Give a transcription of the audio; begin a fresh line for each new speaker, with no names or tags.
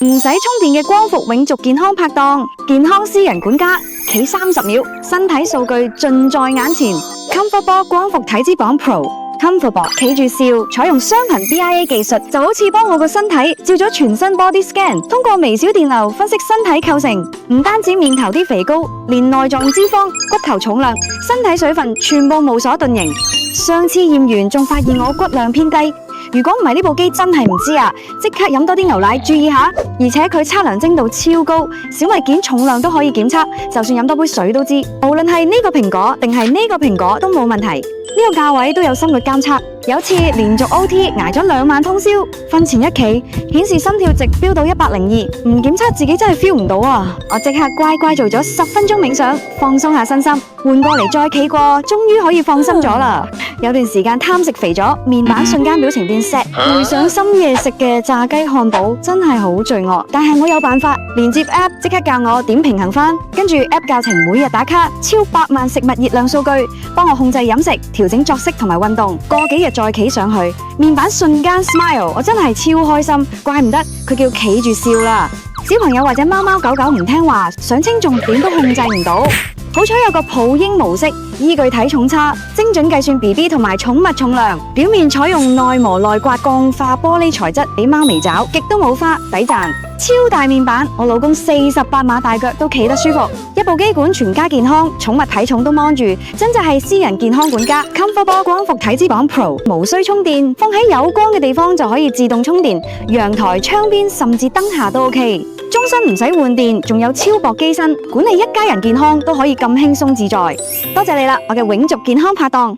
唔使充電嘅光伏永續健康拍檔，健康私人管家，企30秒，身體數據盡在眼前。ComfortBall 光伏體脂肪 Pro。ComfortBall 企住笑，採用雙頻 BIA 技術，就好似幫我個身體照咗全身 body scan，通過微小電流分析身體構成，唔單止面頭啲肥膏，連內臟脂肪、骨頭重量、身體水分全部無所遁形。上次驗完仲發現我骨量偏低，如果唔係呢部機真係唔知啊！即刻飲多啲牛奶，注意下。而且佢測量精度超高，小物件重量都可以檢測，就算飲多杯水都知。無論係呢個蘋果定係呢個蘋果都冇問題。呢個價位都有心率監測，有次連續 OT 挨咗2晚通宵，瞓前一企顯示心跳值飆到102，唔檢測自己真係 feel 唔到啊！我即刻乖乖做咗10分鐘冥想，放鬆下身心，換過嚟再企過，終於可以放心咗啦。有段時間貪食肥咗，面板瞬間表情變 sad， 回想深夜食嘅炸雞漢堡真係好罪惡，但係我有辦法，連接 app 即刻教我點平衡返，跟住 app 教程每日打卡，超100萬食物熱量數據，幫我控制飲食，調整作息同埋運動，過幾日再企上去，面板瞬間 smile， 我真係超開心，怪唔得佢叫企住笑啦。小朋友或者貓貓狗狗唔聽話，想稱重點都控制唔到。好彩有個抱嬰模式，依據體重差，精準計算 BB 同埋寵物重量。表面採用內磨內刮鋼化玻璃材質，俾貓微爪，極都冇花，抵賺。超大面板，我老公48碼大腳都企得舒服。一部機管全家健康，寵物體重都芒住，真就係私人健康管家。ComfortBall 光伏體脂肪 Pro， 無需充電，放喺有光嘅地方就可以自動充電，陽台、窗邊甚至燈下都 OK。終身唔使換電，仲有超薄機身，管理一家人健康都可以咁輕鬆自在。多謝你啦，我嘅永續健康拍檔。